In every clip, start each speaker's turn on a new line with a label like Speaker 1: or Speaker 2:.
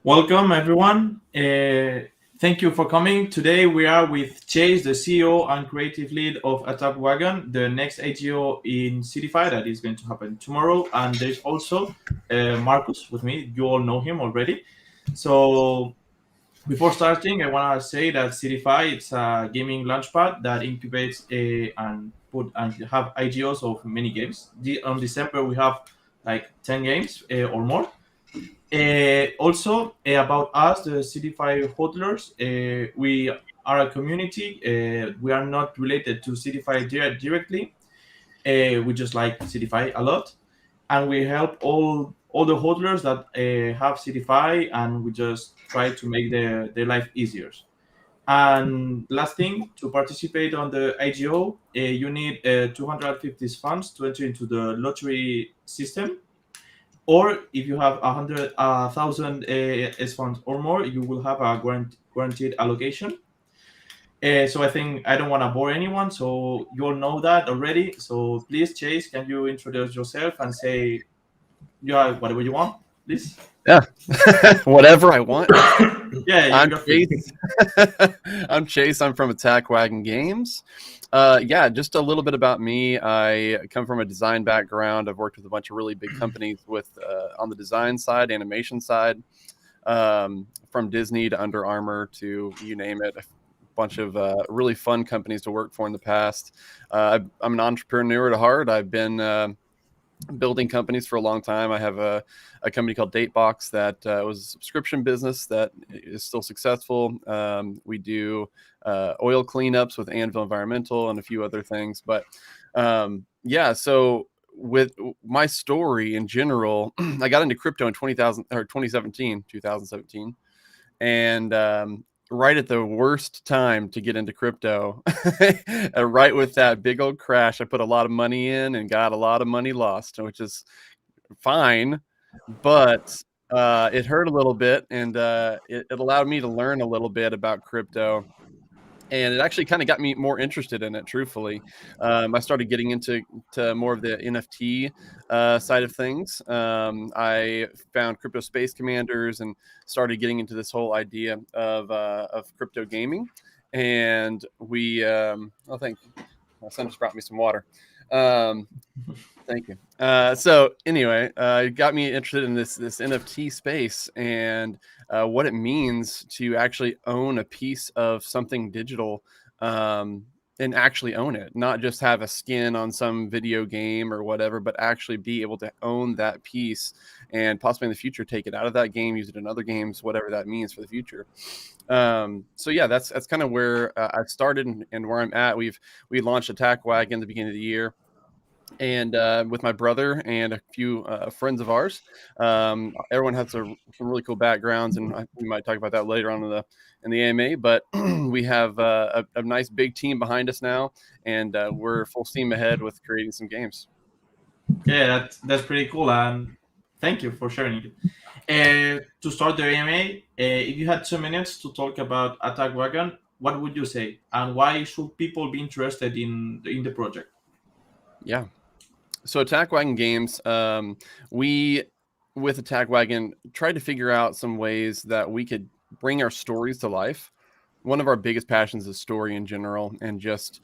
Speaker 1: Welcome, everyone. Thank you for coming. Today we are with Chase, the CEO and creative lead of Attack Wagon, the next AGO in Seedify that is going to happen tomorrow. And there's also Marcus with me. You all know him already. So before starting, I want to say that Seedify it's a gaming launchpad that incubates and have IGOs of many games. On December we have like 10 games or more. Also, about us, the Seedify HODLers, we are a community. We are not related to Seedify directly. We just like Seedify a lot, and we help all the hodlers that have Seedify, and we just try to make their life easier. And last thing, to participate on the IGO, you need 250 funds to enter into the lottery system, or if you have 100,000 S funds or more, you will have a guaranteed allocation. So I think I don't want to bore anyone, so you all know that already. So please, Chase, can you introduce yourself and say whatever you want, please?
Speaker 2: Yeah, whatever I want.
Speaker 1: Yeah,
Speaker 2: I'm
Speaker 1: you're free.
Speaker 2: Chase. I'm Chase. I'm from Attack Wagon Games. Yeah, just a little bit about me. I come from a design background. I've worked with a bunch of really big companies with on the design side, animation side, from Disney to Under Armour to you name it. A bunch of really fun companies to work for in the past. I'm an entrepreneur at heart. I've been building companies for a long time. I have a company called Datebox that was a subscription business that is still successful. We do oil cleanups with Anvil Environmental and a few other things. But yeah, so with my story in general, I got into crypto in 2017, and right at the worst time to get into crypto, right with that big old crash, I put a lot of money in and got a lot of money lost, which is fine, but it hurt a little bit, and it allowed me to learn a little bit about crypto. And it actually kind of got me more interested in it, truthfully. I started getting into more of the NFT side of things. I found Crypto Space Commanders and started getting into this whole idea of crypto gaming. And oh, thank you. My son just brought me some water. Thank you. So anyway, it got me interested in this NFT space and what it means to actually own a piece of something digital, and actually own it, not just have a skin on some video game or whatever, but actually be able to own that piece and possibly in the future take it out of that game, use it in other games, whatever that means for the future. So yeah, that's kind of where I've started and where I'm at. We launched Attack Wagon at the beginning of the year, and with my brother and a few friends of ours. Everyone has some really cool backgrounds, and we might talk about that later on in the AMA. But we have a nice big team behind us now, and we're full steam ahead with creating some games.
Speaker 1: Yeah, that's pretty cool, and thank you for sharing it. To start the AMA, if you had 2 minutes to talk about Attack Wagon, what would you say, and why should people be interested in the project?
Speaker 2: Yeah. So Attack Wagon Games, we with Attack Wagon tried to figure out some ways that we could bring our stories to life. One of our biggest passions is story in general, and just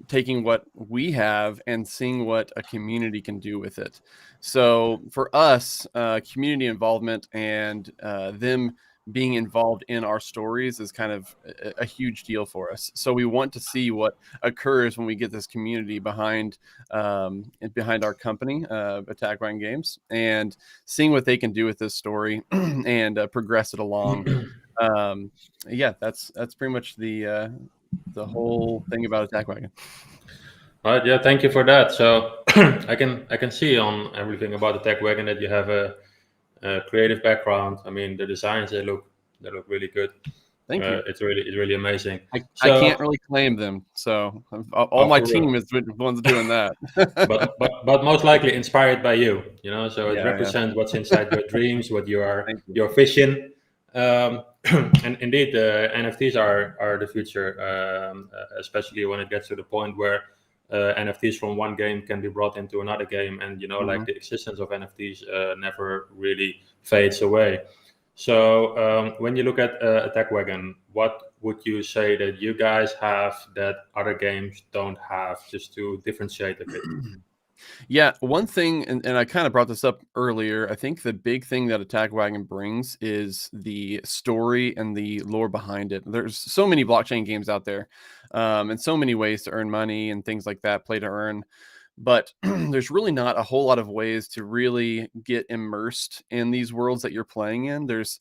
Speaker 2: taking what we have and seeing what a community can do with it. So for us, community involvement and them being involved in our stories is kind of a huge deal for us. So we want to see what occurs when we get this community behind our company, Attack Wagon Games, and seeing what they can do with this story and progress it along. Yeah, that's pretty much the whole thing about Attack Wagon.
Speaker 3: All right, yeah, thank you for that. So I can see on everything about Attack Wagon that you have a creative background. I mean, the designs they look really good.
Speaker 2: Thank you.
Speaker 3: It's really amazing.
Speaker 2: I can't really claim them, so all my team is the ones doing that.
Speaker 3: but most likely inspired by you, So it
Speaker 2: Yeah,
Speaker 3: represents what's inside your dreams, what your
Speaker 2: you.
Speaker 3: vision. And indeed, NFTs are the future, especially when it gets to the point where NFTs from one game can be brought into another game, and like the existence of NFTs never really fades away. So when you look at Attack Wagon, what would you say that you guys have that other games don't have, just to differentiate a bit?
Speaker 2: Yeah, one thing, and I kind of brought this up earlier. I think the big thing that Attack Wagon brings is the story and the lore behind it. There's so many blockchain games out there, and so many ways to earn money and things like that, play to earn. But there's really not a whole lot of ways to really get immersed in these worlds that you're playing in. There's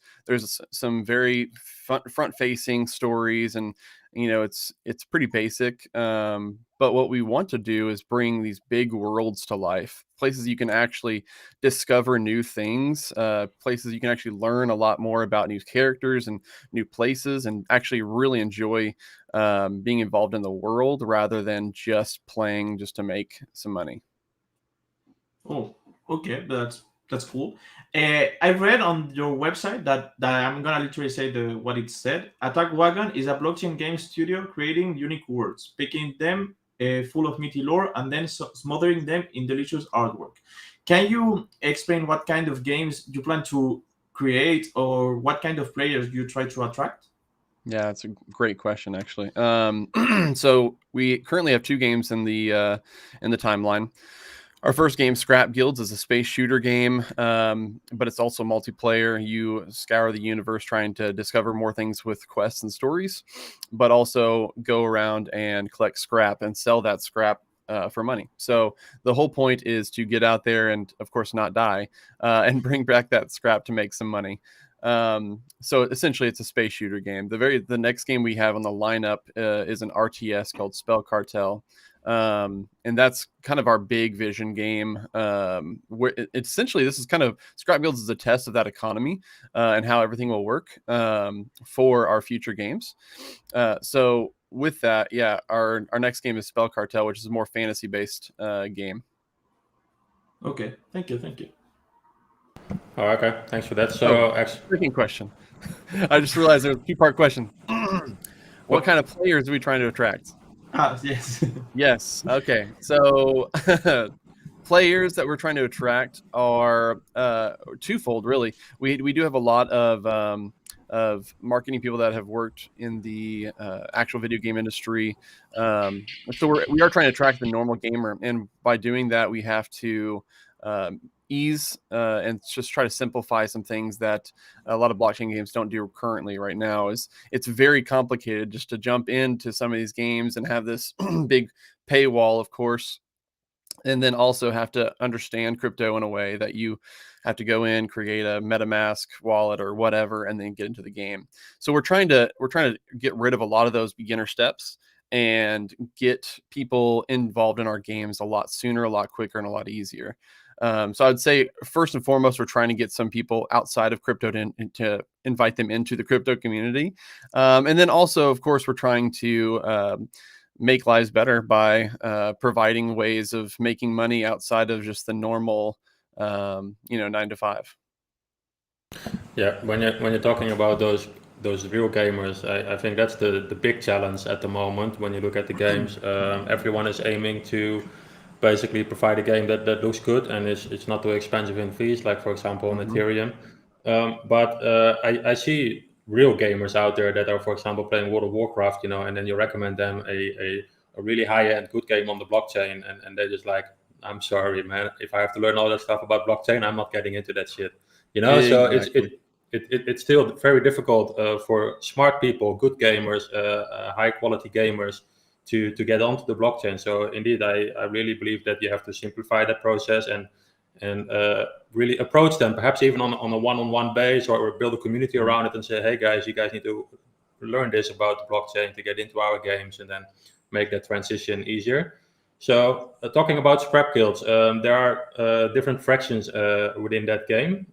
Speaker 2: some very front facing stories, and it's pretty basic. But what we want to do is bring these big worlds to life, places you can actually discover new things, places you can actually learn a lot more about new characters and new places, and actually really enjoy being involved in the world rather than just playing just to make some money.
Speaker 1: Oh, okay, that's cool. I read on your website that I'm gonna literally say what it said. Attack Wagon is a blockchain game studio creating unique worlds, picking them full of meaty lore, and then smothering them in delicious artwork. Can you explain what kind of games you plan to create, or what kind of players you try to attract?
Speaker 2: Yeah, that's a great question, actually. So we currently have 2 games in the timeline. Our first game, ScrapGuilds, is a space shooter game, but it's also multiplayer. You scour the universe trying to discover more things with quests and stories, but also go around and collect scrap and sell that scrap for money. So the whole point is to get out there and, of course, not die and bring back that scrap to make some money. So essentially, it's a space shooter game. The next game we have on the lineup is an RTS called Spell Cartel. And that's kind of our big vision game, where essentially this is kind of ScrapGuilds is a test of that economy and how everything will work for our future games. So with that, yeah, our next game is Spell Cartel, which is a more fantasy based game.
Speaker 1: Okay, thank you.
Speaker 3: Oh, okay, thanks for that. So
Speaker 2: Freaking question. I just realized there's a 2-part question. What kind of players are we trying to attract?
Speaker 1: Yes.
Speaker 2: Yes. Okay. So players that we're trying to attract are twofold, really. We do have a lot of marketing people that have worked in the actual video game industry. So we are trying to attract the normal gamer, and by doing that, we have to ease and just try to simplify some things that a lot of blockchain games don't do currently right now. It's very complicated just to jump into some of these games and have this big paywall, of course, and then also have to understand crypto in a way that you have to go in, create a MetaMask wallet or whatever, and then get into the game. So we're trying to get rid of a lot of those beginner steps and get people involved in our games a lot sooner, a lot quicker, and a lot easier. So I'd say first and foremost, we're trying to get some people outside of crypto to invite them into the crypto community. And then also, of course, we're trying to make lives better by providing ways of making money outside of just the normal, 9 to 5.
Speaker 3: yeah, when you're talking about those real gamers, I think that's the big challenge at the moment. When you look at the games, everyone is aiming to basically provide a game that looks good and it's not too expensive in fees, like for example on Ethereum. But I see real gamers out there that are, for example, playing World of Warcraft, and then you recommend them a really high-end good game on the blockchain, and they're just like, I'm sorry, man, if I have to learn all that stuff about blockchain, I'm not getting into that shit. So it's still very difficult for smart people, good gamers, high quality gamers to get onto the blockchain. So indeed, I really believe that you have to simplify that process and really approach them, perhaps even on a one-on-one base, or build a community around it and say, hey guys, you guys need to learn this about the blockchain to get into our games, and then make that transition easier. So talking about ScrapGuilds, there are different fractions within that game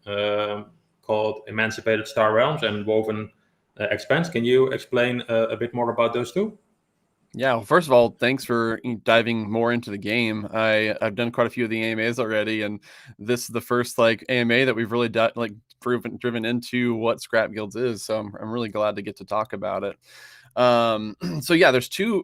Speaker 3: called Emancipated Star Realms and Woven Expanse. Can you explain a bit more about those two?
Speaker 2: Yeah, well, first of all, thanks for diving more into the game. I've done quite a few of the AMAs already, and this is the first like AMA that we've really driven into what Scrap Guilds is. So I'm really glad to get to talk about it. So yeah, there's two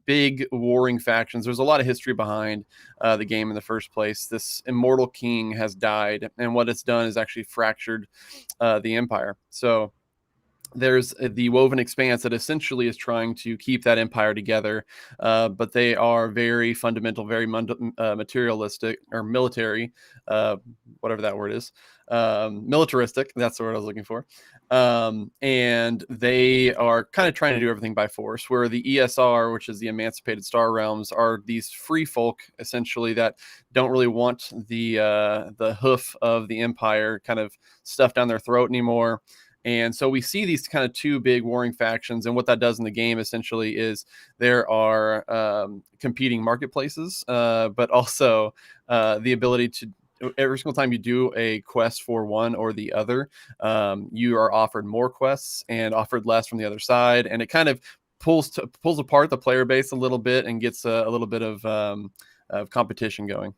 Speaker 2: big warring factions. There's a lot of history behind the game in the first place. This immortal king has died, and what it's done is actually fractured the empire. So there's the Woven Expanse that essentially is trying to keep that empire together, but they are very fundamental, very materialistic or military, whatever that word is, militaristic. That's the word I was looking for. And they are kind of trying to do everything by force, where the ESR, which is the Emancipated Star Realms, are these free folk essentially that don't really want the hoof of the empire kind of stuffed down their throat anymore. And so we see these kind of two big warring factions, and what that does in the game essentially is there are competing marketplaces, but also the ability to every single time you do a quest for one or the other, you are offered more quests and offered less from the other side, and it kind of pulls apart the player base a little bit and gets a little bit of competition going.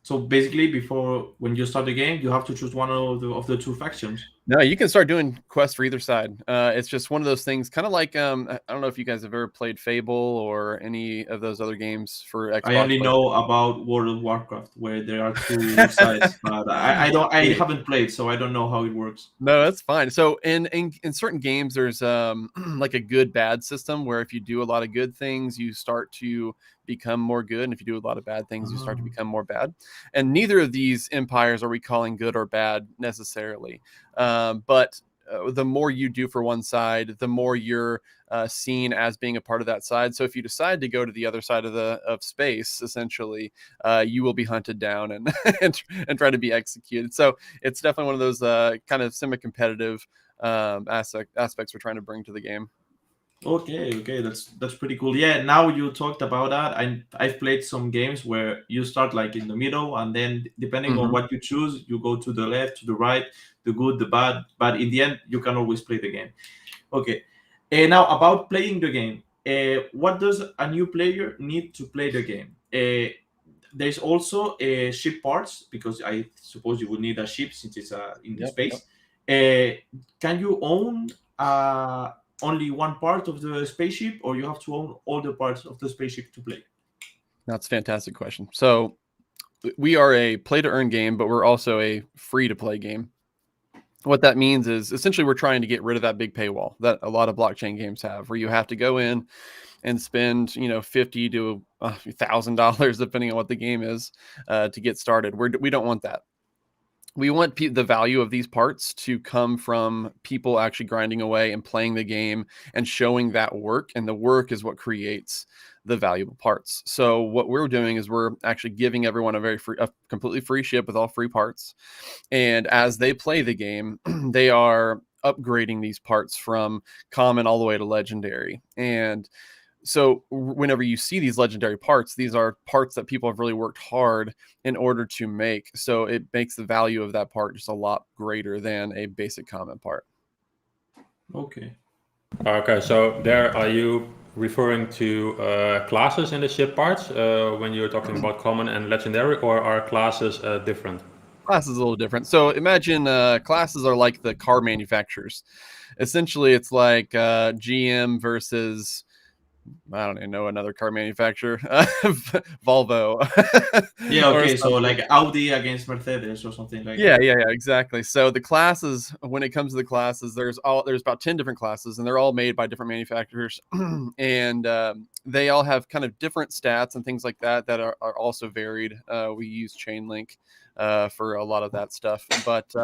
Speaker 1: So basically, before when you start the game, you have to choose one of the two factions.
Speaker 2: No, you can start doing quests for either side. It's just one of those things, kind of like I don't know if you guys have ever played Fable or any of those other games for Xbox.
Speaker 1: I only know about World of Warcraft, where there are two sides, but I haven't played, so I don't know how it works.
Speaker 2: No, that's fine. So in certain games, there's like a good bad system where if you do a lot of good things, you start to become more good, and if you do a lot of bad things, you start to become more bad. And neither of these empires are we calling good or bad necessarily, but the more you do for one side, the more you're seen as being a part of that side. So if you decide to go to the other side of space, essentially, you will be hunted down and and try to be executed. So it's definitely one of those kind of semi-competitive aspects we're trying to bring to the game.
Speaker 1: Okay, that's pretty cool. Yeah, now you talked about that. I've played some games where you start like in the middle, and then depending on what you choose, you go to the left, to the right, the good, the bad. But in the end, you can always play the game. Okay. Now about playing the game, what does a new player need to play the game? There's also ship parts, because I suppose you would need a ship since it's in the space. Can you own only one part of the spaceship, or you have to own all the parts of the spaceship to play?
Speaker 2: That's a fantastic question. So we are a play to earn game, but we're also a free to play game. What that means is essentially we're trying to get rid of that big paywall that a lot of blockchain games have, where you have to go in and spend, $50 to $1,000, depending on what the game is, to get started. We don't want that. We want the value of these parts to come from people actually grinding away and playing the game and showing that work. And the work is what creates the valuable parts. So what we're doing is we're actually giving everyone a completely free ship with all free parts. And as they play the game, they are upgrading these parts from common all the way to legendary. And so whenever you see these legendary parts, these are parts that people have really worked hard in order to make. So it makes the value of that part just a lot greater than a basic common part.
Speaker 1: Okay.
Speaker 3: Okay, so there are you referring to classes in the ship parts when you're talking about common and legendary, or are classes different?
Speaker 2: Classes a little different. So imagine classes are like the car manufacturers. Essentially, it's like GM versus, I don't even know, another car manufacturer, Volvo.
Speaker 1: Yeah, okay, so like Audi against Mercedes or something like
Speaker 2: yeah,
Speaker 1: that.
Speaker 2: yeah, exactly. So the classes, when it comes to the classes, there's about 10 different classes, and they're all made by different manufacturers, and they all have kind of different stats and things like that are also varied. We use Chainlink for a lot of that stuff, but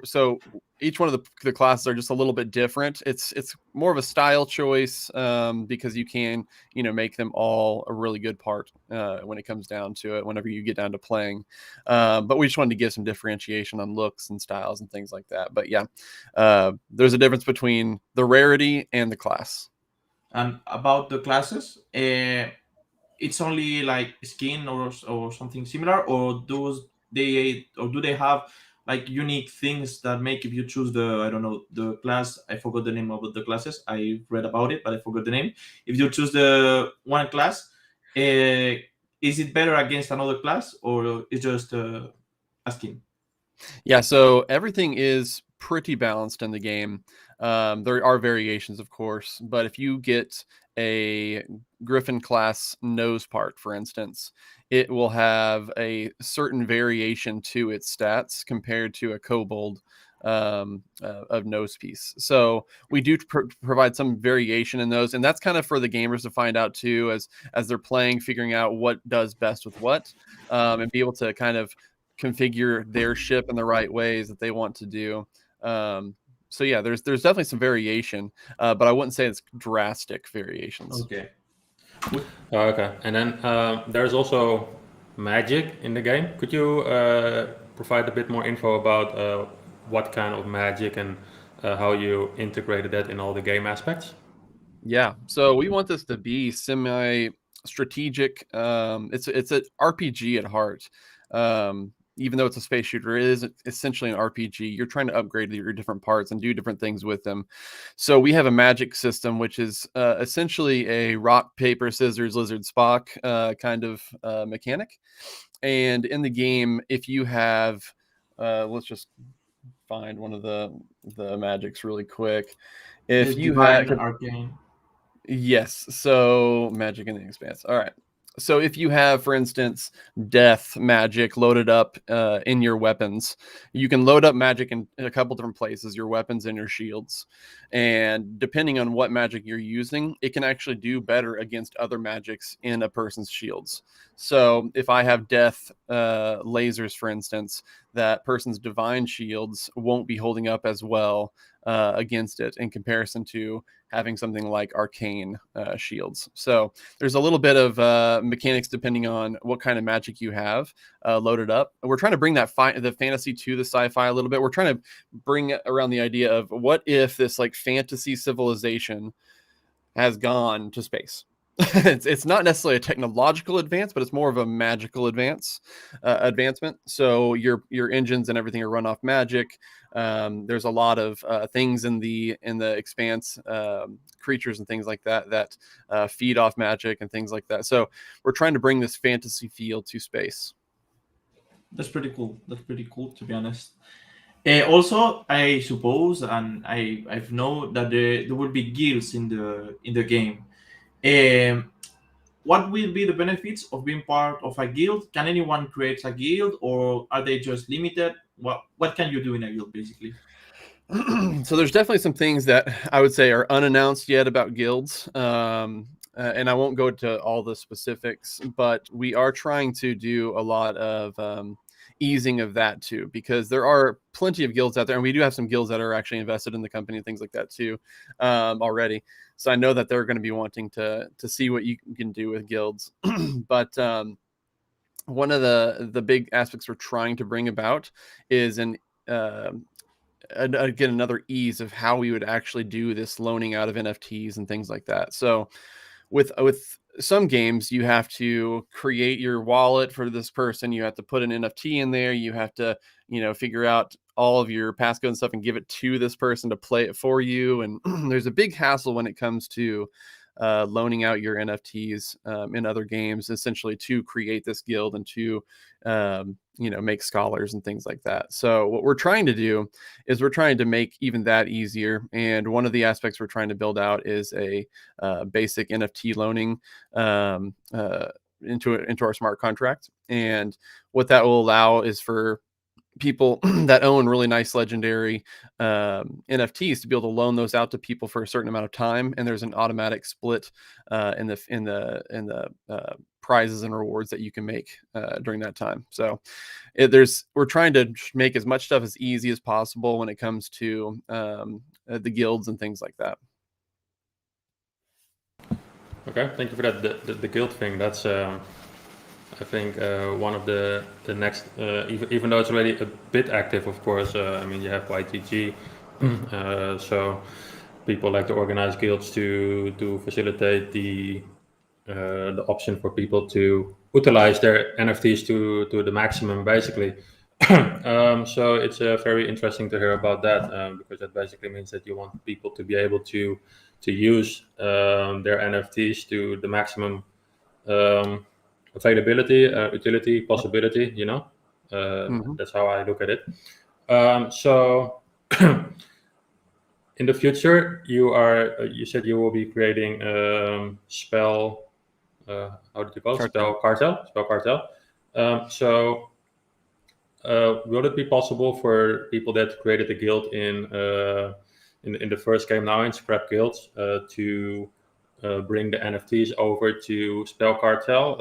Speaker 2: so each one of the classes are just a little bit different. It's more of a style choice because you can make them all a really good part when it comes down to it, whenever you get down to playing. But we just wanted to give some differentiation on looks and styles and things like that. But yeah, there's a difference between the rarity and the class.
Speaker 1: And about the classes, it's only like skin or something similar, or do they have like unique things that make, if you choose the, I don't know, the class, I forgot the name of the classes, I read about it but I forgot the name. If you choose the one class, is it better against another class, or it's just a skin?
Speaker 2: Yeah, so everything is pretty balanced in the game. There are variations, of course, but if you get a Griffin class nose part, for instance, it will have a certain variation to its stats compared to a kobold of nose piece. So we do provide some variation in those, and that's kind of for the gamers to find out too, as they're playing, figuring out what does best with what, and be able to kind of configure their ship in the right ways that they want to do. So yeah, there's definitely some variation, but I wouldn't say it's drastic variations.
Speaker 1: Okay.
Speaker 3: Okay, and then there's also magic in the game. Could you provide a bit more info about what kind of magic and how you integrated that in all the game aspects?
Speaker 2: Yeah, so we want this to be semi-strategic. It's an RPG at heart. Even though it's a space shooter, it is essentially an RPG. You're trying to upgrade your different parts and do different things with them. So we have a magic system, which is essentially a rock, paper, scissors, lizard, Spock kind of mechanic. And in the game, if you have, let's just find one of the magics really quick. If you
Speaker 1: Divine,
Speaker 2: have,
Speaker 1: arcane.
Speaker 2: yes, so magic in the expanse. All right. So if you have, for instance, death magic loaded up in your weapons, you can load up magic in a couple different places, your weapons and your shields. And depending on what magic you're using, it can actually do better against other magics in a person's shields. So if I have death lasers, for instance, that person's divine shields won't be holding up as well against it in comparison to having something like arcane shields. So there's a little bit of mechanics depending on what kind of magic you have loaded up. We're trying to bring that the fantasy to the sci-fi a little bit. We're trying to bring around the idea of what if this like fantasy civilization has gone to space. It's not necessarily a technological advance, but it's more of a magical advancement. So your engines and everything are run off magic. There's a lot of things in the expanse, creatures and things like that feed off magic and things like that. So we're trying to bring this fantasy feel to space.
Speaker 1: That's pretty cool. That's pretty cool, to be honest. Also, I suppose, and I've known that there will be guilds in the game. What will be the benefits of being part of a guild? Can anyone create a guild, or are they just limited? What can you do in a guild, basically?
Speaker 2: So there's definitely some things that I would say are unannounced yet about guilds. And I won't go to all the specifics, but we are trying to do a lot of easing of that too, because there are plenty of guilds out there, and we do have some guilds that are actually invested in the company and things like that too already. So I know that they're going to be wanting to see what you can do with guilds. But one of the big aspects we're trying to bring about is again, another ease of how we would actually do this loaning out of NFTs and things like that. So with some games, you have to create your wallet for this person. You have to put an NFT in there. You have to, figure out all of your passcode and stuff and give it to this person to play it for you. And there's a big hassle when it comes to loaning out your NFTs in other games, essentially to create this guild and to, make scholars and things like that. So what we're trying to do is we're trying to make even that easier. And one of the aspects we're trying to build out is a basic NFT loaning into our smart contract. And what that will allow is for people that own really nice legendary NFTs to be able to loan those out to people for a certain amount of time, and there's an automatic split in the prizes and rewards that you can make during that time. So we're trying to make as much stuff as easy as possible when it comes to the guilds and things like that.
Speaker 3: Okay, thank you for that. The guild thing, that's I think one of the next, even though it's already a bit active, of course. I mean, you have YTG, so people like to organize guilds to facilitate the option for people to utilize their NFTs to the maximum, basically. So it's very interesting to hear about that, because that basically means that you want people to be able to use their NFTs to the maximum availability, utility, possibility.
Speaker 2: Mhm.
Speaker 3: That's how I look at it. So in the future, you said you will be creating spell. How did you call it?
Speaker 2: Cartel.
Speaker 3: Spell cartel. So will it be possible for people that created a guild in the first game now in ScrapGuilds to bring the NFTs over to Spell Cartel?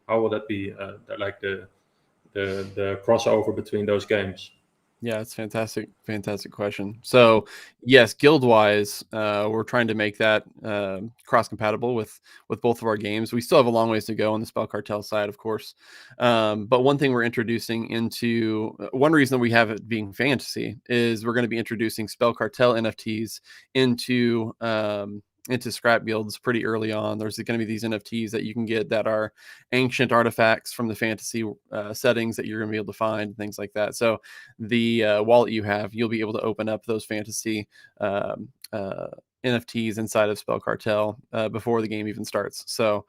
Speaker 3: How will that be? Like the crossover between those games?
Speaker 2: Yeah, it's fantastic question. So yes, guild wise, we're trying to make that cross compatible with both of our games. We still have a long ways to go on the Spell Cartel side, of course. But one thing we're introducing into one reason that we have it being fantasy is we're going to be introducing Spell Cartel NFTs into scrap guilds pretty early on. There's going to be these NFTs that you can get that are ancient artifacts from the fantasy settings that you're going to be able to find, things like that. So the wallet you have, you'll be able to open up those fantasy NFTs inside of Spell Cartel before the game even starts. So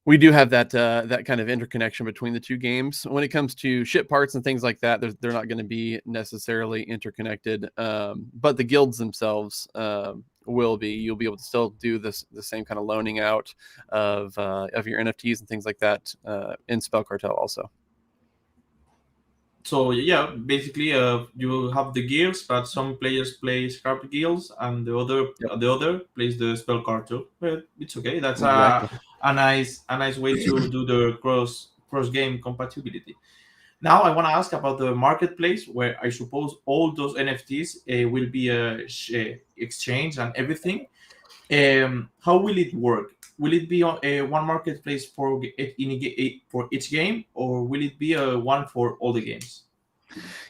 Speaker 2: we do have that that kind of interconnection between the two games. When it comes to ship parts and things like that, they're not going to be necessarily interconnected, but the guilds themselves will be. You'll be able to still do the same kind of loaning out of your NFTs and things like that in Spell Cartel also.
Speaker 1: So yeah, basically, you have the guilds, but some players play scrap guilds, and
Speaker 2: Yep.
Speaker 1: the other plays the spell cartel. But it's okay. That's
Speaker 2: Exactly.
Speaker 1: a nice way to do the cross game compatibility. Now I want to ask about the marketplace, where I suppose all those NFTs will be exchanged and everything. How will it work? Will it be on one marketplace for for each game, or will it be one for all the games?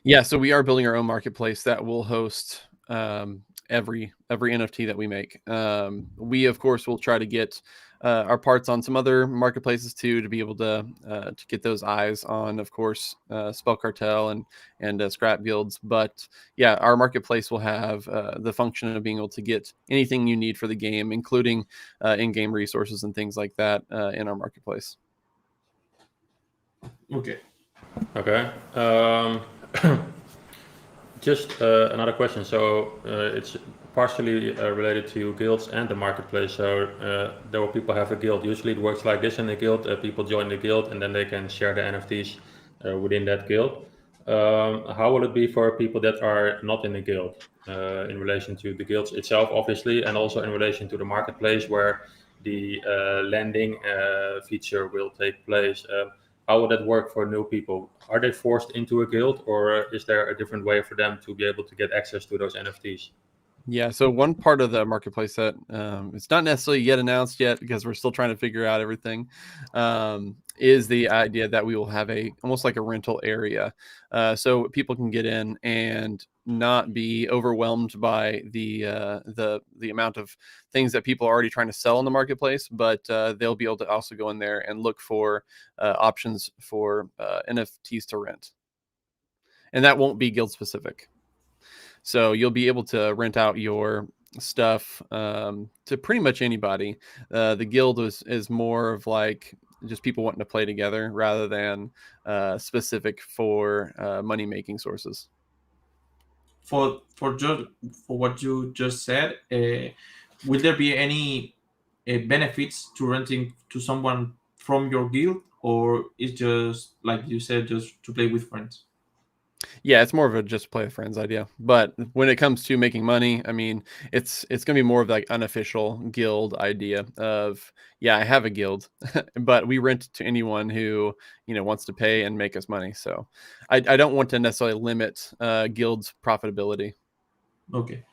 Speaker 2: Yeah, so we are building our own marketplace that will host every NFT that we make. We of course will try to get our parts on some other marketplaces too, to be able to get those eyes on, of course, Spell Cartel and Scrap Guilds. But yeah, our marketplace will have the function of being able to get anything you need for the game, including in-game resources and things like that in our marketplace.
Speaker 1: Okay.
Speaker 3: Okay. Just another question. So it's partially related to guilds and the marketplace. So there will people have a guild. Usually it works like this in a guild. People join the guild and then they can share the NFTs within that guild. How will it be for people that are not in a guild in relation to the guilds itself, obviously, and also in relation to the marketplace where the lending feature will take place? How would that work for new people? Are they forced into a guild, or is there a different way for them to be able to get access to those NFTs?
Speaker 2: Yeah, so one part of the marketplace that it's not necessarily yet announced yet because we're still trying to figure out everything, is the idea that we will have a almost like a rental area, so people can get in and not be overwhelmed by the amount of things that people are already trying to sell in the marketplace, but they'll be able to also go in there and look for options for NFTs to rent, and that won't be guild specific. So you'll be able to rent out your stuff to pretty much anybody. The guild is more of like just people wanting to play together rather than specific for money making sources.
Speaker 1: For just for what you just said, will there be any benefits to renting to someone from your guild, or is just like you said, just to play with friends?
Speaker 2: Yeah, it's more of a just play with friends idea. But when it comes to making money, I mean, it's gonna be more of like unofficial guild idea of yeah, I have a guild, but we rent to anyone who wants to pay and make us money. So I don't want to necessarily limit guilds profitability.
Speaker 1: Okay.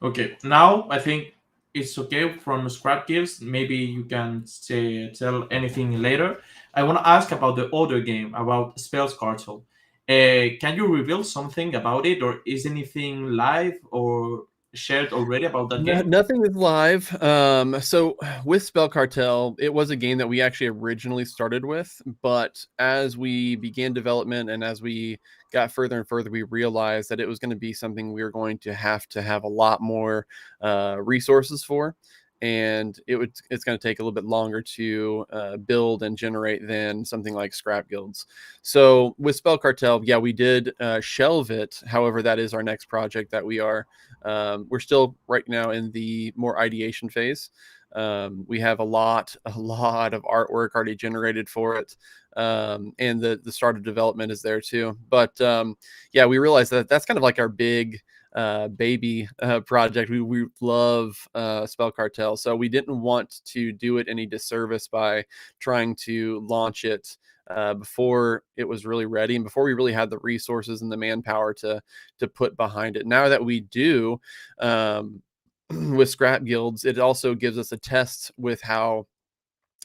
Speaker 1: Okay. Now I think it's okay from scrap gifts. Maybe you can say tell anything later. I want to ask about the other game about Spells Cartel. Can you reveal something about it, or is anything live, or shared already about that game?
Speaker 2: Nothing is live. So with Spell Cartel, it was a game that we actually originally started with, but as we began development and as we got further and further, we realized that it was going to be something we were going to have a lot more resources for. And it's going to take a little bit longer to build and generate than something like ScrapGuilds. So with Spell Cartel, yeah, we did shelve it. However, that is our next project that we're still right now in the more ideation phase. We have a lot of artwork already generated for it. And the start of development is there too. But yeah, we realized that that's kind of like our big baby project. We love Spell Cartel, so we didn't want to do it any disservice by trying to launch it before it was really ready and before we really had the resources and the manpower to put behind it. Now that we do, with Scrap Guilds, it also gives us a test with how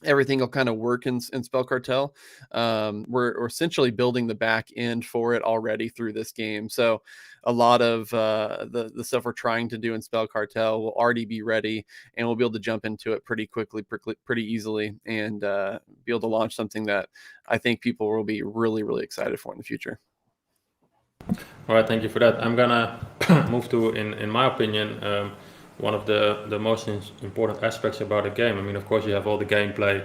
Speaker 2: everything will kind of work in Spell Cartel. We're essentially building the back end for it already through this game. So a lot of the stuff we're trying to do in Spell Cartel will already be ready, and we'll be able to jump into it pretty quickly, pretty easily, and be able to launch something that I think people will be really, really excited for in the future.
Speaker 3: All right, thank you for that. I'm gonna move to, in my opinion, one of the most important aspects about a game. I mean, of course, you have all the gameplay,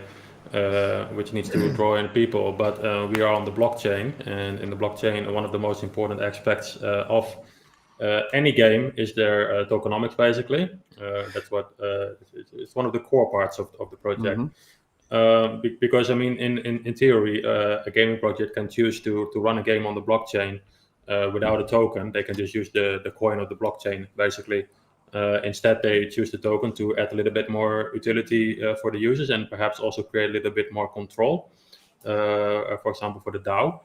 Speaker 3: which needs to draw in people, but we are on the blockchain, and in the blockchain, one of the most important aspects of any game is their tokenomics, basically. That's what it's one of the core parts of the project. Because I mean, in theory, a gaming project can choose to run a game on the blockchain without a token. They can just use the coin of the blockchain, basically. Instead, they choose the token to add a little bit more utility for the users and perhaps also create a little bit more control, for example, for the DAO.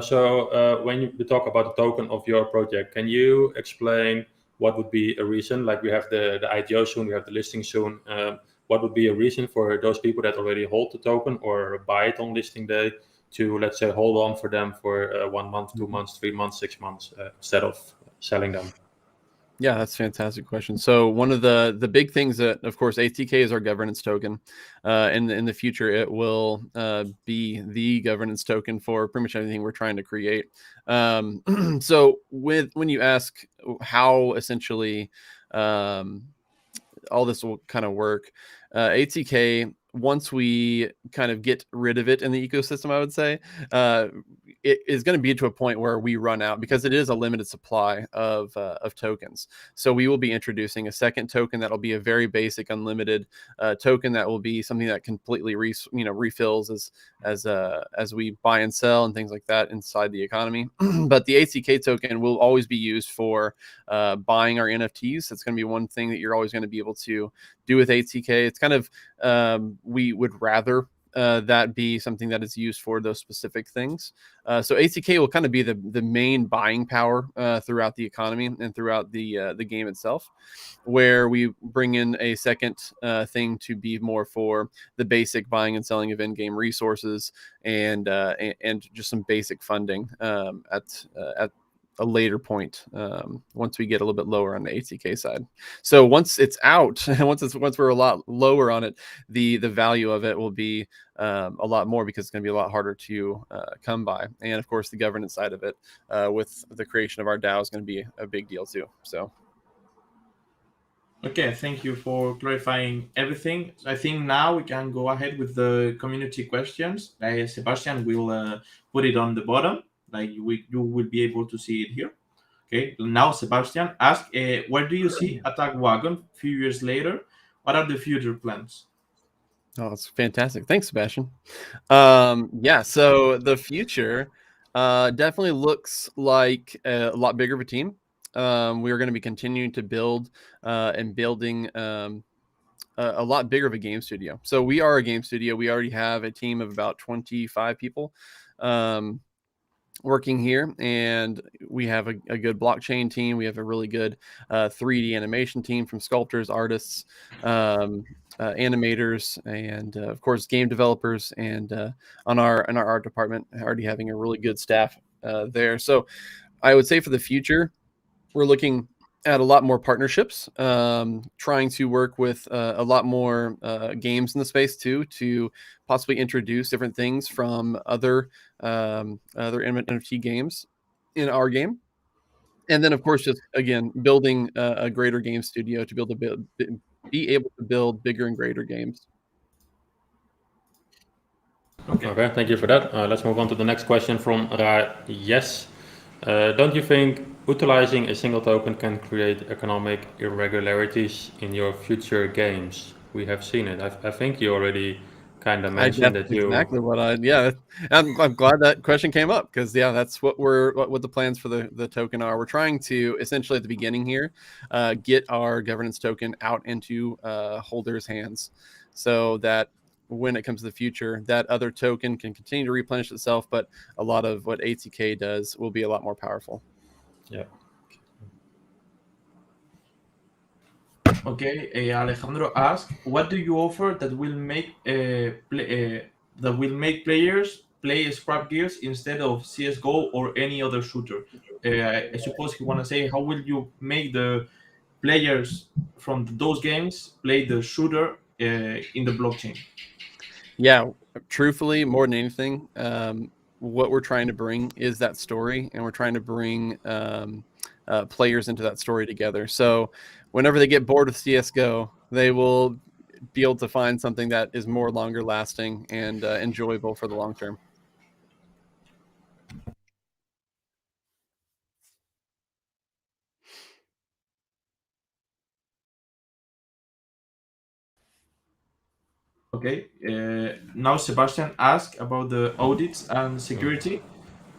Speaker 3: So when you talk about the token of your project, can you explain what would be a reason? Like we have the ITO soon, we have the listing soon. What would be a reason for those people that already hold the token or buy it on listing day to, let's say, hold on for them for 1 month, 2 months, 3 months, 6 months instead of selling them?
Speaker 2: Yeah, that's a fantastic question. So one of the big things that, of course, ATK is our governance token. In the future, it will be the governance token for pretty much anything we're trying to create. So when you ask how essentially all this will kind of work, ATK, once we kind of get rid of it in the ecosystem, I would say, it is going to be to a point where we run out because it is a limited supply of tokens. So we will be introducing a second token that will be a very basic, unlimited token that will be something that completely refills as we buy and sell and things like that inside the economy. But the ATK token will always be used for buying our NFTs. That's going to be one thing that you're always going to be able to do with ATK. It's kind of we would rather that be something that is used for those specific things. So ATK will kind of be the main buying power throughout the economy and throughout the game itself, where we bring in a second thing to be more for the basic buying and selling of in-game resources and just some basic funding at a later point once we get a little bit lower on the ATK side. So once it's out, once we're a lot lower on it, the value of it will be a lot more because it's going to be a lot harder to come by. And of course, the governance side of it with the creation of our DAO is going to be a big deal too. So.
Speaker 1: Okay, thank you for clarifying everything. I think now we can go ahead with the community questions. Sebastian will put it on the bottom, like you will be able to see it here. Okay, now Sebastian asked, where do you see Attack Wagon a few years later? What are the future plans?
Speaker 2: Oh, that's fantastic. Thanks, Sebastian. Yeah, so the future definitely looks like a lot bigger of a team. We're going to be continuing to build and building a lot bigger of a game studio. So we are a game studio. We already have a team of about 25 people working here, and we have a good blockchain team. We have a really good 3D animation team from sculptors, artists, animators, and of course game developers. And on our art department, already having a really good staff there. So I would say for the future, we're looking add a lot more partnerships, trying to work with a lot more games in the space too, to possibly introduce different things from other NFT games in our game. And then, of course, just again building a greater game studio to be able to be able to build bigger and greater games.
Speaker 1: Okay.
Speaker 3: Okay, thank you for that. Let's move on to the next question from Yes. Don't you think utilizing a single token can create economic irregularities in your future games? We have seen it. I think you already kind of mentioned
Speaker 2: That's
Speaker 3: that you.
Speaker 2: exactly what I'm glad that question came up, because that's what what the plans for the token are. We're trying to essentially at the beginning here get our governance token out into holders' hands, so that when it comes to the future, that other token can continue to replenish itself, but a lot of what ATK does will be a lot more powerful.
Speaker 3: Yeah.
Speaker 1: Okay, Alejandro asked, "What do you offer that will make players play Scrap Gears instead of CS:GO or any other shooter?" I suppose he want to say, how will you make the players from those games play the shooter in the blockchain?
Speaker 2: Yeah, truthfully, more than anything, what we're trying to bring is that story, and we're trying to bring players into that story together. So whenever they get bored with CS:GO, they will be able to find something that is more longer lasting and enjoyable for the long term.
Speaker 1: Okay. Now Sebastian asked about the audits and security.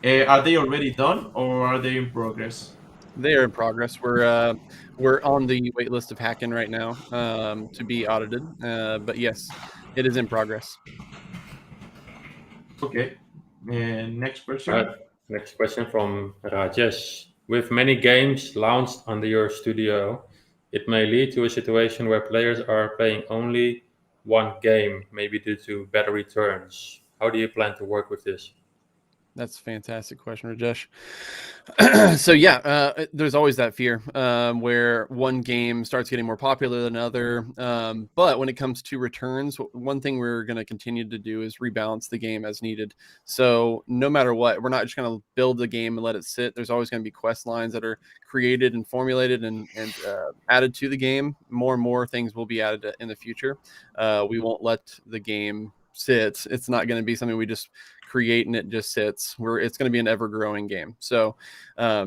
Speaker 1: Are they already done or are they in progress?
Speaker 2: They are in progress. We're on the wait list of Hackin right now to be audited, but yes, it is in progress.
Speaker 1: Okay. Next
Speaker 3: Right.
Speaker 1: question.
Speaker 3: Next question from Rajesh. With many games launched under your studio, it may lead to a situation where players are playing only one game, maybe due to better returns. How do you plan to work with this?
Speaker 2: That's a fantastic question, Rajesh. So there's always that fear where one game starts getting more popular than another. But when it comes to returns, one thing we're going to continue to do is rebalance the game as needed. So no matter what, we're not just going to build the game and let it sit. There's always going to be quest lines that are created and formulated and added to the game. More and more things will be added in the future. We won't let the game sit. It's not going to be something we just create and it just sits. It's going to be an ever-growing game. So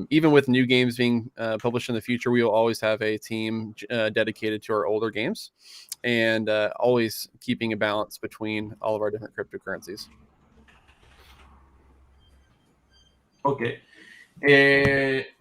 Speaker 2: even with new games being published in the future, we will always have a team dedicated to our older games, and always keeping a balance between all of our different cryptocurrencies.
Speaker 1: Okay.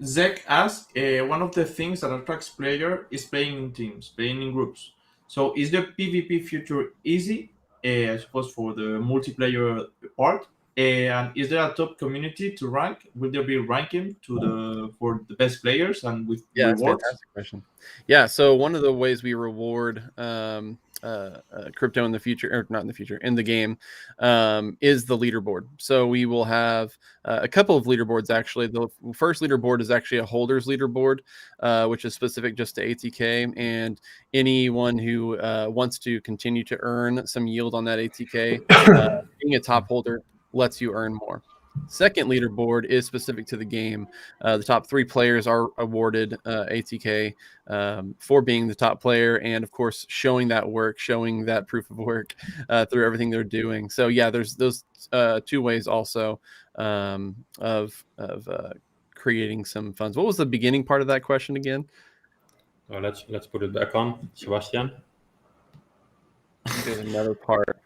Speaker 1: Zek asked, one of the things that attracts player is playing in teams, playing in groups. So is the PvP future easy? I suppose for the multiplayer part. And is there a top community to rank? Will there be ranking for the best players and with
Speaker 2: Yeah, that's a
Speaker 1: rewards?
Speaker 2: fantastic question. Yeah, so one of the ways we reward crypto in the future, or not in the future, in the game, is the leaderboard. So we will have a couple of leaderboards actually. The first leaderboard is actually a holders leaderboard, which is specific just to ATK, and anyone who wants to continue to earn some yield on that ATK, being a top holder lets you earn more. Second leaderboard is specific to the game. The top 3 players are awarded ATK for being the top player, and of course showing that work, showing that proof of work through everything they're doing. So yeah, there's those 2 ways also of creating some funds. What was the beginning part of that question again?
Speaker 3: Let's put it back on, Sebastian.
Speaker 2: There's another part.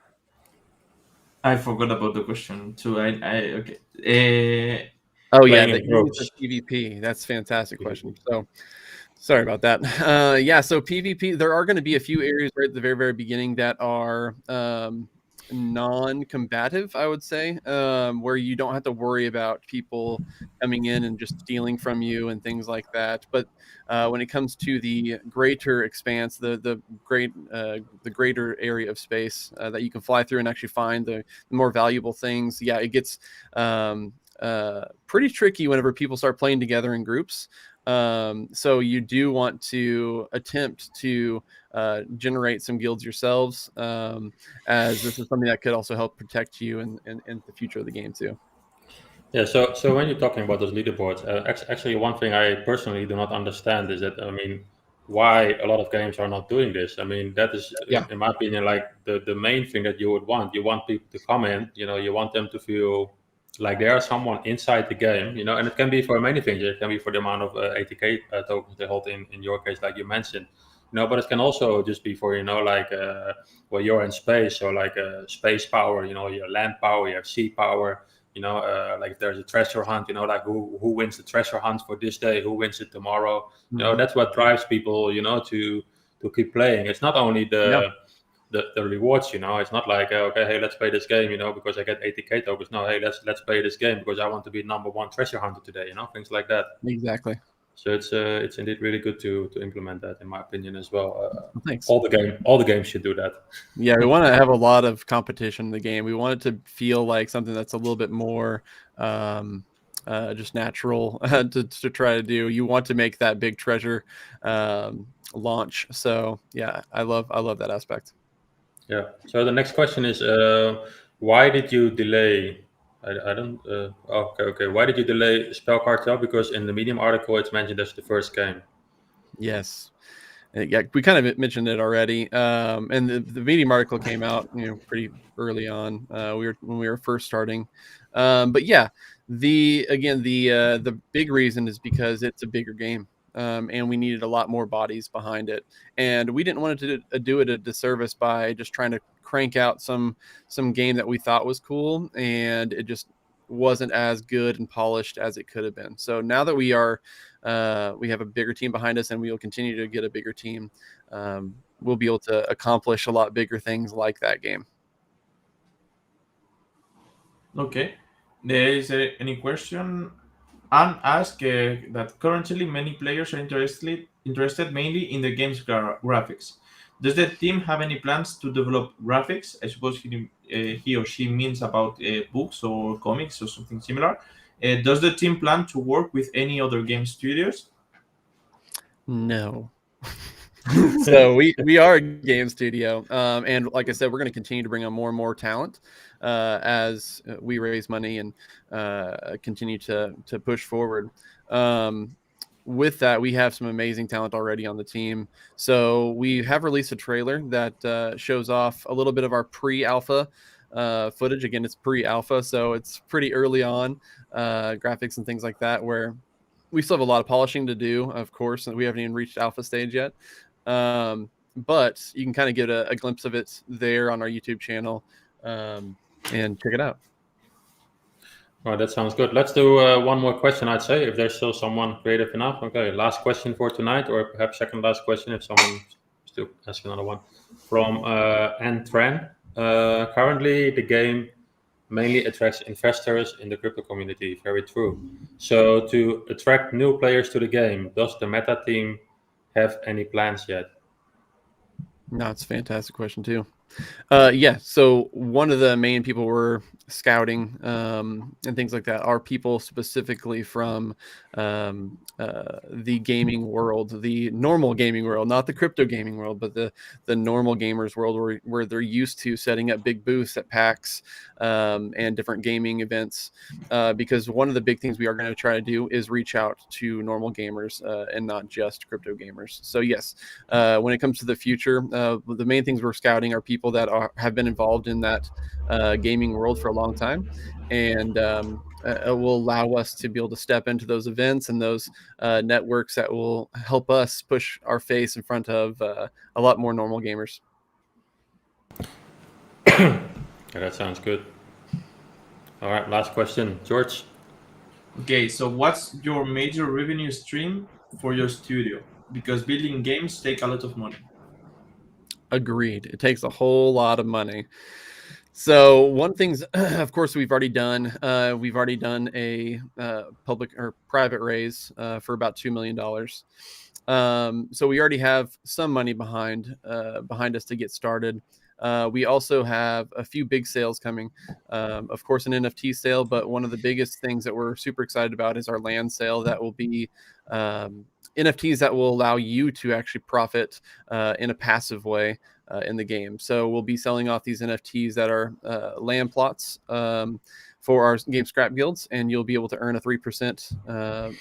Speaker 1: I forgot about the question too. Okay.
Speaker 2: Oh yeah,
Speaker 3: Playing
Speaker 2: the
Speaker 3: in groups.
Speaker 2: ease of PvP. That's a fantastic question. So sorry about that. Yeah, so PvP, there are going to be a few areas right at the very, very beginning that are non-combative, I would say, where you don't have to worry about people coming in and just stealing from you and things like that. But when it comes to the greater expanse, the greater area of space that you can fly through and actually find the more valuable things, yeah, it gets pretty tricky whenever people start playing together in groups. So you do want to attempt to generate some guilds yourselves, as this is something that could also help protect you in the future of the game too.
Speaker 3: Yeah, so when you're talking about those leaderboards, actually one thing I personally do not understand is that, I mean, why a lot of games are not doing this. I mean, that is,
Speaker 2: Yeah.
Speaker 3: in my opinion, like the main thing that you would want. You want people to come in, you want them to feel like they are someone inside the game, and it can be for many things. It can be for the amount of 80K tokens they hold in your case, like you mentioned, but it can also just be for, like, well, you're in space, so like space power, your land power, you have sea power. Like if there's a treasure hunt, like who wins the treasure hunt for this day, who wins it tomorrow. That's what drives people, to keep playing. It's not only the rewards, it's not like, okay, hey, let's play this game, because I get 80K tokens. No, hey, let's play this game because I want to be #1 treasure hunter today, things like that.
Speaker 2: Exactly.
Speaker 3: So it's indeed really good to implement that, in my opinion, as well.
Speaker 2: Thanks.
Speaker 3: All the games should do that.
Speaker 2: Yeah, we want to have a lot of competition in the game. We want it to feel like something that's a little bit more just natural to try to do. You want to make that big treasure launch. So yeah, I love that aspect.
Speaker 3: Yeah. So the next question is, why did you delay? I don't. Okay. Why did you delay Spell Cartel? Because in the Medium article, it's mentioned as the first game.
Speaker 2: Yes. Yeah, we kind of mentioned it already. And the Medium article came out, pretty early on. When we were first starting. But yeah, the big reason is because it's a bigger game. And we needed a lot more bodies behind it, and we didn't want to do it a disservice by just trying to crank out some game that we thought was cool, and it just wasn't as good and polished as it could have been. So now that we have a bigger team behind us, and we will continue to get a bigger team, we'll be able to accomplish a lot bigger things like that game.
Speaker 1: Okay. There is any question? Anne asked that currently many players are interested mainly in the game's graphics. Does the team have any plans to develop graphics? I suppose he or she means about books or comics or something similar. Does the team plan to work with any other game studios?
Speaker 2: No. So we are a game studio, and like I said, we're going to continue to bring on more and more talent as we raise money and continue to push forward. With that, we have some amazing talent already on the team. So we have released a trailer that shows off a little bit of our pre-alpha footage. Again, it's pre-alpha, so it's pretty early on, graphics and things like that, where we still have a lot of polishing to do, of course, and we haven't even reached alpha stage yet. But you can kind of get a glimpse of it there on our YouTube channel, and check it out.
Speaker 3: Well, that sounds good. Let's do one more question, I'd say, if there's still someone creative enough. Okay, last question for tonight, or perhaps second last question if someone still asks another one. From Antran. Currently, the game mainly attracts investors in the crypto community. Very true. So to attract new players to the game, does the meta team have any plans yet?
Speaker 2: No, it's a fantastic question too. Yeah, so one of the main people we're scouting and things like that are people specifically from the gaming world, the normal gaming world, not the crypto gaming world, but the normal gamers world, where they're used to setting up big booths at PAX and different gaming events. Because one of the big things we are going to try to do is reach out to normal gamers and not just crypto gamers. So yes, when it comes to the future, the main things we're scouting are people that have been involved in that gaming world for a long time, and it will allow us to be able to step into those events and those networks that will help us push our face in front of a lot more normal gamers.
Speaker 3: Yeah, that sounds good. All right, last question, George.
Speaker 1: Okay, so what's your major revenue stream for your studio? Because building games take a lot of money.
Speaker 2: Agreed. It takes a whole lot of money. So one thing's, of course, we've already done a public or private raise for about $2 million. So we already have some money behind us to get started. We also have a few big sales coming. Of course, an NFT sale, but one of the biggest things that we're super excited about is our land sale that will be NFTs that will allow you to actually profit in a passive way in the game. So we'll be selling off these NFTs that are land plots for our game Scrap Guilds, and you'll be able to earn a 3%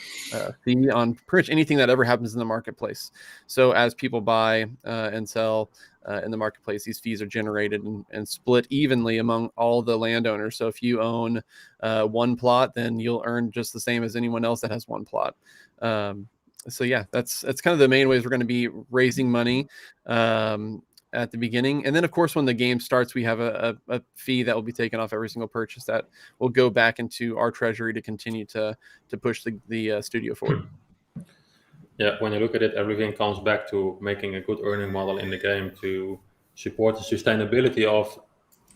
Speaker 2: fee on pretty much anything that ever happens in the marketplace. So as people buy and sell in the marketplace, these fees are generated and split evenly among all the landowners. So if you own one plot, then you'll earn just the same as anyone else that has one plot. So yeah, that's kind of the main ways we're going to be raising money at the beginning. And then of course, when the game starts, we have a fee that will be taken off every single purchase that will go back into our treasury to continue to push the studio forward.
Speaker 3: Yeah, when you look at it, everything comes back to making a good earning model in the game to support the sustainability of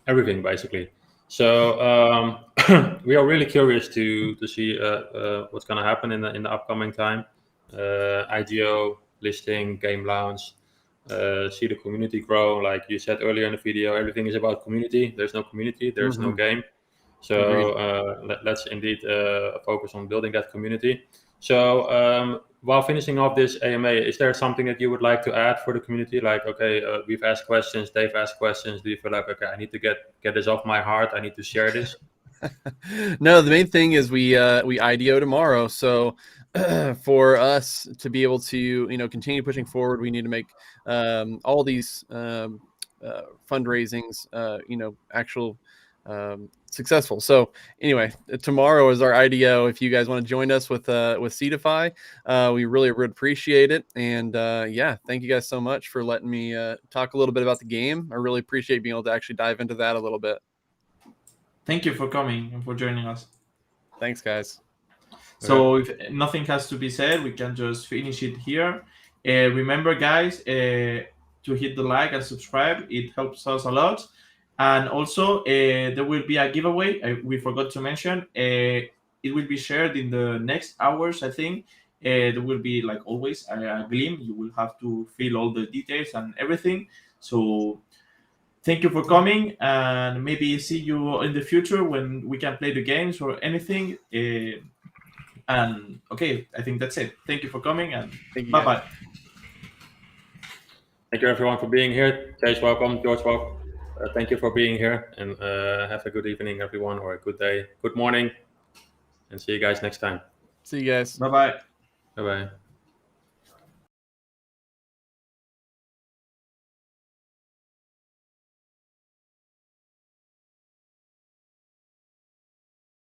Speaker 3: everything, basically. So we are really curious to see what's going to happen in the upcoming time. IGO, listing, game launch, see the community grow. Like you said earlier in the video, everything is about community. There's no community, there's no game. So let's indeed focus on building that community. So while finishing off this AMA, is there something that you would like to add for the community? Like, okay, we've asked questions, they've asked questions. Do you feel like, okay, I need to get this off my heart, I need to share this?
Speaker 2: No, the main thing is we IDO tomorrow. So for us to be able to continue pushing forward, we need to make all these fundraisings actual successful. So anyway, tomorrow is our IDO. If you guys want to join us with Seedify, we really would appreciate it. And yeah, thank you guys so much for letting me talk a little bit about the game. I really appreciate being able to actually dive into that a little bit.
Speaker 1: Thank you for coming and for joining us.
Speaker 2: Thanks, guys.
Speaker 1: So if nothing has to be said, we can just finish it here. Remember, guys, to hit the like and subscribe. It helps us a lot. And also, there will be a giveaway. We forgot to mention. It will be shared in the next hours, I think. There will be, like always, a gleam. You will have to fill all the details and everything. So thank you for coming, and maybe see you in the future when we can play the games or anything. And okay, I think that's it. Thank you for coming, and bye-bye.
Speaker 3: Thank you everyone for being here. Chase, welcome. George, welcome. Thank you for being here, and have a good evening, everyone, or a good day, good morning, and see you guys next time.
Speaker 2: See you guys.
Speaker 1: Bye-bye.
Speaker 3: Bye-bye.